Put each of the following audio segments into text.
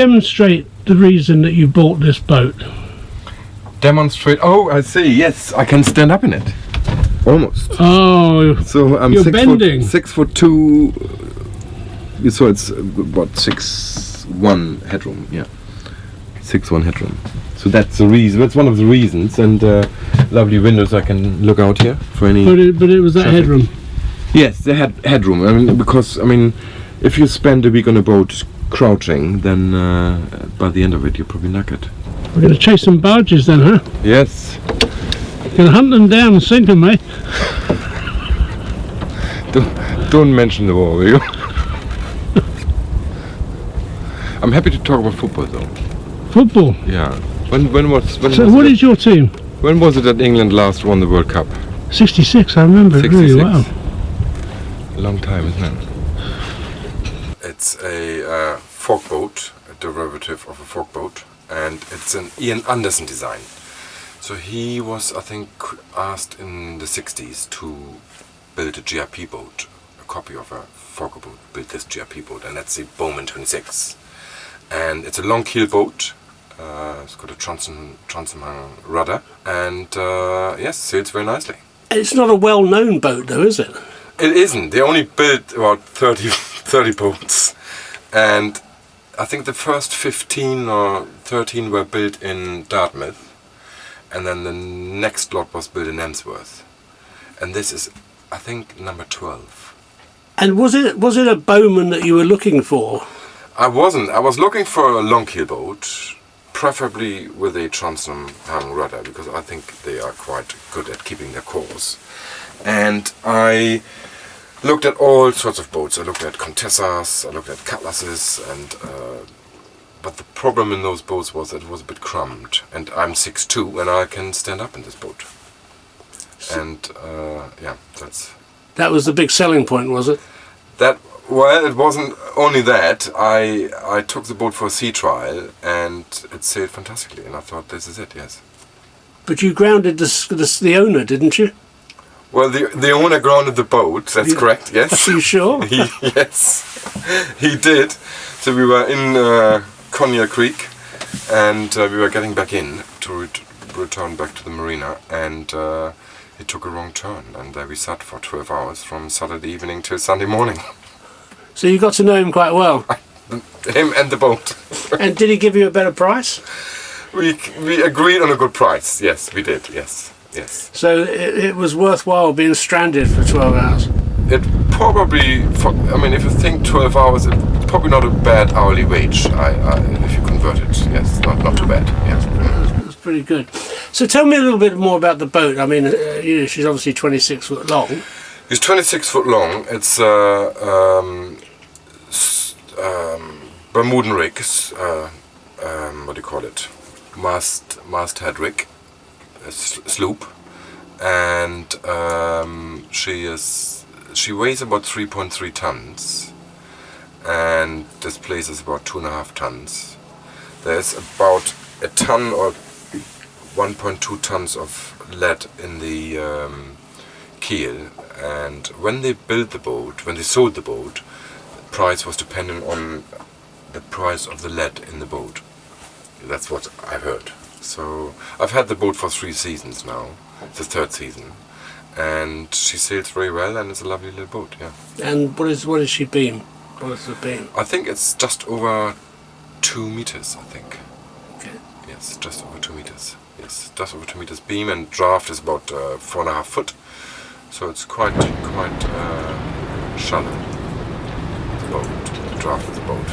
demonstrate the reason that you bought this boat? Demonstrate. Oh, I see. Yes, I can stand up in it. Almost. Oh, So I'm you're 6 bending. foot 6'2". So it's about 6'1" headroom. Yeah, 6'1" headroom. So that's the reason. That's one of the reasons. And lovely windows. I can look out here for any. But it was that traffic. headroom. Yes, they had headroom. I mean, because if you spend a week on a boat crouching, then by the end of it, you're probably knackered. We're going to chase some barges then, huh? Yes. Gonna hunt them down and sink them, mate. Don't mention the war, will you? I'm happy to talk about football, though. Football? Yeah. When was what is your team? When was it that England last won the World Cup? 66, I remember it really well. A long time, isn't it? It's a fork boat, a derivative of a fork boat, and it's an Ian Anderson design. So he was, I think, asked in the 60s to build a GRP boat, a copy of a fork boat, built this GRP boat, and that's the Bowman 26. And it's a long keel boat. It's got a transom rudder, and yes, sails very nicely. It's not a well-known boat, though, is it? It isn't. They only built about 30 boats, and I think the first 15 or 13 were built in Dartmouth, and then the next lot was built in Emsworth, and this is, I think, number 12. And was it a Bowman that you were looking for? I wasn't. I was looking for a long keel boat, preferably with a transom hung rudder, because I think they are quite good at keeping their course. And I looked at all sorts of boats. I looked at Contessas, I looked at Cutlasses, and but the problem in those boats was that it was a bit crumbed. And I'm 6'2", and I can stand up in this boat. And yeah, that was the big selling point, was it? Well, it wasn't only that. I took the boat for a sea trial, and it sailed fantastically, and I thought, this is it, yes. But you grounded the owner, didn't you? Well, the owner grounded the boat, that's correct, yes. Are you sure? Yes, he did. So we were in Conyer Creek, and we were getting back in to return back to the marina, and he took a wrong turn, and there we sat for 12 hours from Saturday evening till Sunday morning. So you got to know him quite well? Him and the boat. And did he give you a better price? We agreed on a good price, yes, we did, yes. So it was worthwhile being stranded for 12 hours? It probably, if you think 12 hours, it's probably not a bad hourly wage, if you convert it, yes, not too bad, yes. It's pretty good. So tell me a little bit more about the boat. I mean, she's obviously 26 foot long. It's 26 foot long. It's Bermudan rigs, what do you call it? Masthead rig, sloop, and she weighs about 3.3 tons, and displaces about 2.5 tons. There's about a ton or 1.2 tons of lead in the keel, and when they sold the boat, the price was dependent on the price of the lead in the boat. That's what I heard. So I've had the boat for 3 seasons now. It's the 3rd season, and she sails very well, and it's a lovely little boat. Yeah. And what is she beam? What is the beam? I think it's just over 2 meters. I think. Okay. Yes, just over 2 meters. Yes, just over 2 meters beam, and draft is about 4.5 foot. So it's quite shallow. The boat, draft of the boat.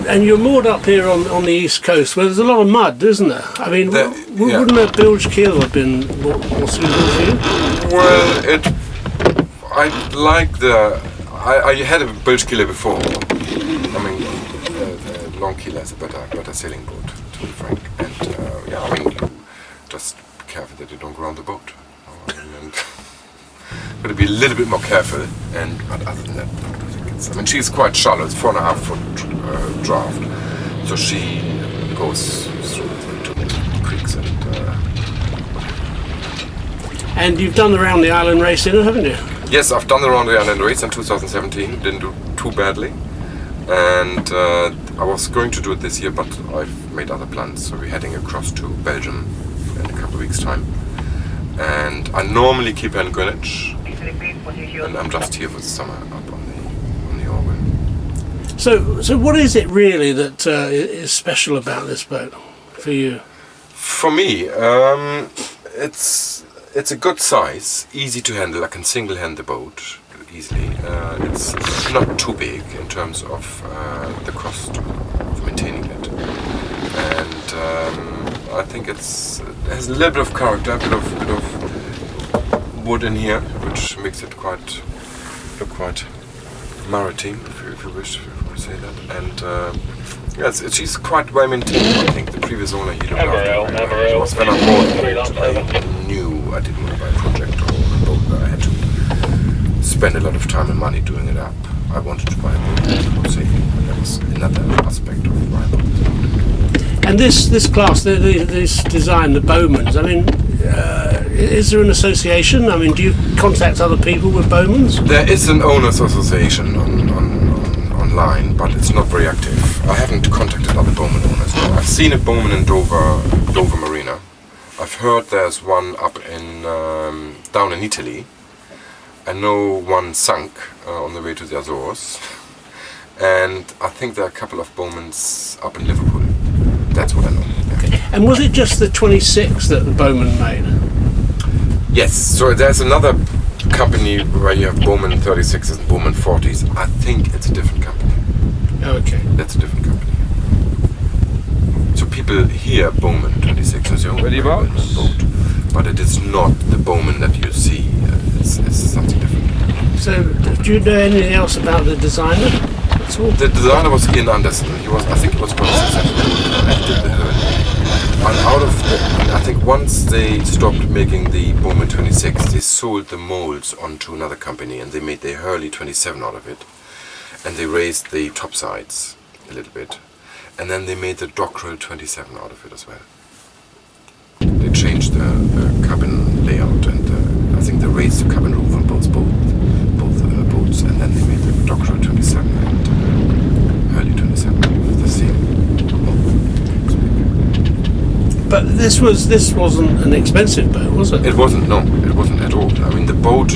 And you're moored up here on the east coast, where there's a lot of mud, isn't there? I mean, wouldn't a bilge keel have been more suitable for you? Well, I had a bilge keeler before. I mean, long keeler is a better sailing boat, to be frank. And yeah, I mean, just be careful that you don't ground the boat. And got to be a little bit more careful. But other than that, I mean, she's quite shallow. It's 4.5 foot draft, so she goes through the creeks and you've done the round the island race in it, haven't you? Yes, I've done the round the island race in 2017. Didn't do too badly, and I was going to do it this year, but I've made other plans. So we're heading across to Belgium in a couple of weeks' time. And I normally keep in Greenwich, and I'm just here for the summer up on the Orwell. So what is it really that is special about this boat for you? For me, it's a good size, easy to handle. I can single hand the boat easily. It's not too big in terms of the cost of maintaining it, and I think it has a little bit of character, a bit of wood in here, which makes it look quite maritime, if you wish to say that. And yes, she's quite well maintained. I think the previous owner, he looked after her. It was when I bought the boat, I knew I didn't want to buy a project or a boat where I had to spend a lot of time and money doing it up. I wanted to buy a boat that was safe. That was another aspect of buying a boat. And this class, this design, the Bowmans, I mean, is there an association? I mean, do you contact other people with Bowmans? There is an owners association online, but it's not very active. I haven't contacted other Bowman owners. No. I've seen a Bowman in Dover Marina. I've heard there's one up in down in Italy. I know one sunk on the way to the Azores, and I think there are a couple of Bowmans up in Liverpool. That's what I know. Yeah. Okay. And was it just the 26 that the Bowman made? Yes. So there's another company where you have Bowman 36s and Bowman 40s. I think it's a different company. Oh, okay. That's a different company. So people hear Bowman 26s, Ready, boat? But it is not the Bowman that you see. It's something different. So, do you know anything else about the designer at all? The designer was Ian Anderson. I think he was quite successful. He did the and out of I think once they stopped making the Bowman 26, they sold the molds onto another company, and they made the Hurley 27 out of it, and they raised the top sides a little bit, and then they made the Dockrell 27 out of it as well. They changed the cabin layout, and I think they raised the cabin roof on both boats, and then they made the Dockrell 27 and Hurley 27 with the same. But this wasn't an expensive boat, was it? It wasn't. No, it wasn't at all. I mean, the boat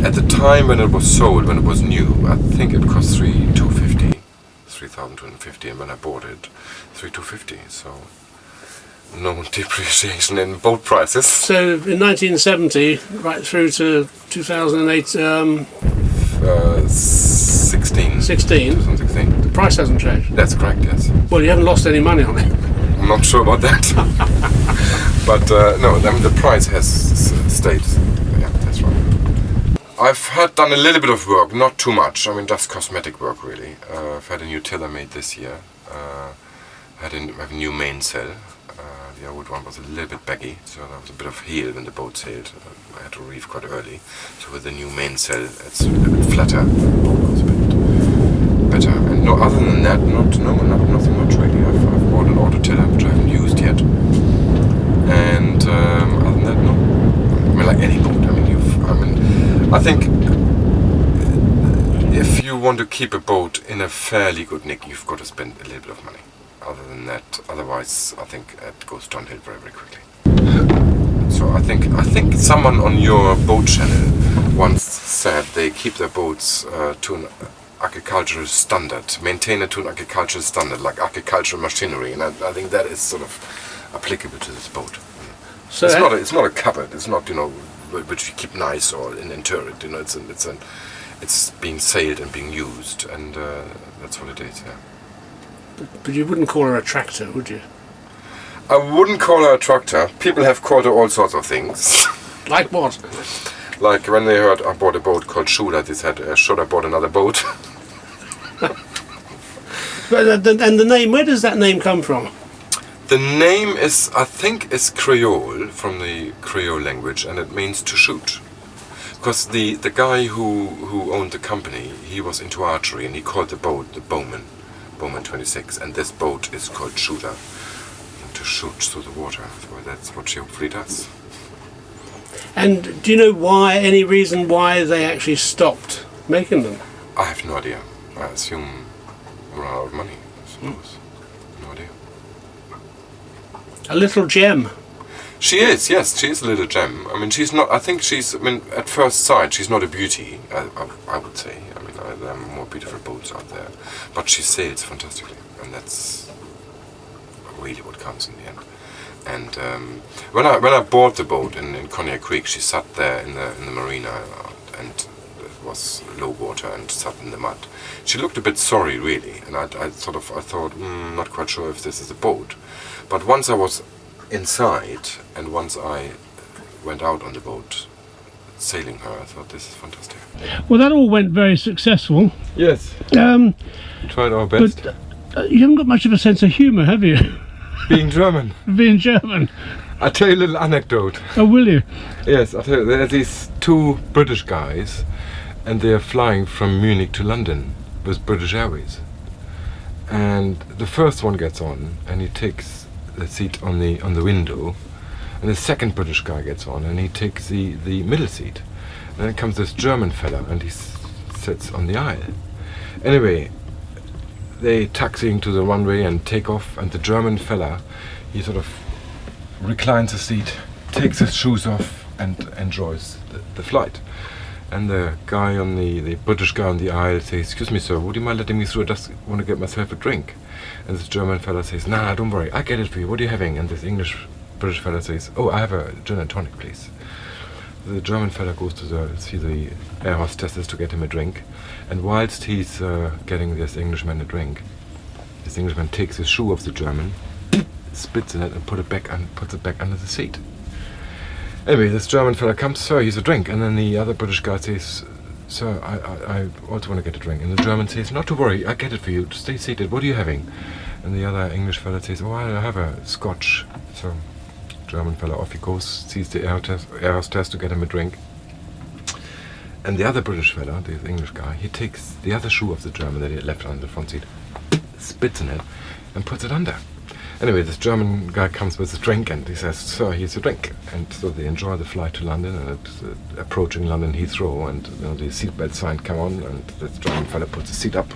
at the time when it was sold, when it was new, I think it cost $3,250, and when I bought it, $3,250. So no depreciation in boat prices. So in 1970, right through to 2008, 2016, the price hasn't changed. That's correct. Yes. Well, you haven't lost any money on it. I'm not sure about that, but no, I mean the price has stayed. Yeah, that's right. I've done a little bit of work, not too much. I mean, just cosmetic work really. I've had a new tiller made this year. I have a new mainsail. The old one was a little bit baggy, so there was a bit of heel when the boat sailed. I had to reef quite early. So with the new mainsail, it's a bit flatter. The boat goes a bit better. And no, other than that, nothing much really. I've bought an auto tiller which I haven't used yet. And other than that, no. I mean, like any boat. I think if you want to keep a boat in a fairly good nick, you've got to spend a little bit of money. Other than that, otherwise, I think it goes downhill very, very quickly. So I think someone on your boat channel once said they keep their boats to an agricultural standard, maintain it to an agricultural standard, like agricultural machinery, and I think that is sort of applicable to this boat. So it's not a cupboard. It's not which you keep nice or in turret. It's being sailed and being used, and that's what it is. Yeah. But you wouldn't call her a tractor, would you? I wouldn't call her a tractor. People have called her all sorts of things. Like what? Like when they heard I bought a boat called Shooter, they said, should I bought another boat? And the name, where does that name come from? The name is, I think, is Creole, from the Creole language, and it means to shoot. Because the guy who owned the company, he was into archery, and he called the boat the Bowman 26, and this boat is called Shooter, to shoot through the water. So that's what she hopefully does. And do you know any reason why they actually stopped making them? I have no idea. I assume we're out of money. So suppose. No idea. A little gem. She is, yes, she is a little gem. I mean, she's not, I think she's, I mean, at first sight, she's not a beauty, I would say. I mean, there are more beautiful boats out there. But she sails fantastically, and that's really what counts in the end. And when I bought the boat in Cognac Creek, she sat there in the marina, and it was low water and sat in the mud. She looked a bit sorry, really, and I thought, not quite sure if this is a boat. But once I was inside, and once I went out on the boat sailing her, I thought, this is fantastic. Well, that all went very successful. Yes. Tried our best. But you haven't got much of a sense of humour, have you? Being German. Being German. I'll tell you a little anecdote. Oh, will you? Yes, I'll tell you. There are these two British guys, and they're flying from Munich to London with British Airways. And the first one gets on, and he takes the seat on the window, and the second British guy gets on, and he takes the middle seat. And then comes this German fella, and he sits on the aisle. Anyway, they taxiing to the runway and take off, and the German fella, he sort of reclines the seat, takes his shoes off, and enjoys the flight. And the guy on the British guy on the aisle says, "Excuse me, sir, would you mind letting me through? I just want to get myself a drink." And this German fella says, "Nah, don't worry, I get it for you. What are you having?" And this British fella says, "Oh, I have a gin and tonic, please." The German fella goes to see the air hostesses to get him a drink, and whilst he's getting this Englishman a drink, this Englishman takes his shoe off the German, spits in it, and puts it back under the seat. Anyway, this German fella comes, "Sir, here's a drink," and then the other British guy says, "Sir, I also want to get a drink." And the German says, "Not to worry, I get it for you. Stay seated. What are you having?" And the other English fella says, "Oh, I have a scotch." So German fella off he goes, sees the air hostess to get him a drink. And the other British fella, the English guy, he takes the other shoe of the German that he had left on the front seat, spits in it, and puts it under. Anyway, this German guy comes with a drink, and he says, "Sir, here's a drink." And so they enjoy the flight to London, and it's approaching London Heathrow, and the seatbelt sign come on, and this German fella puts the seat up,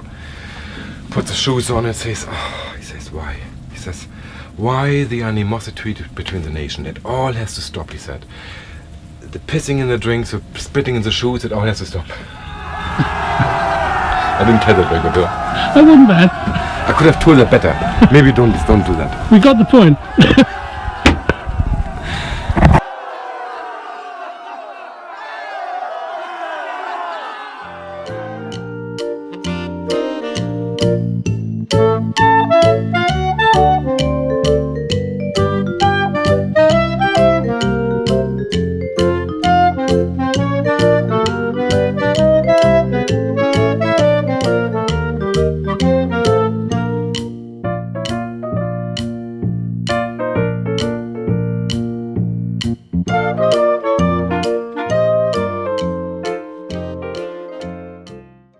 puts the shoes on, and says, he says, "Why?" He says, "Why the animosity between the nation? It all has to stop," he said. "The pissing in the drinks, the spitting in the shoes, it all has to stop." I didn't tell that very good, That wasn't bad. I could have told it better. Maybe don't do that. We got the point.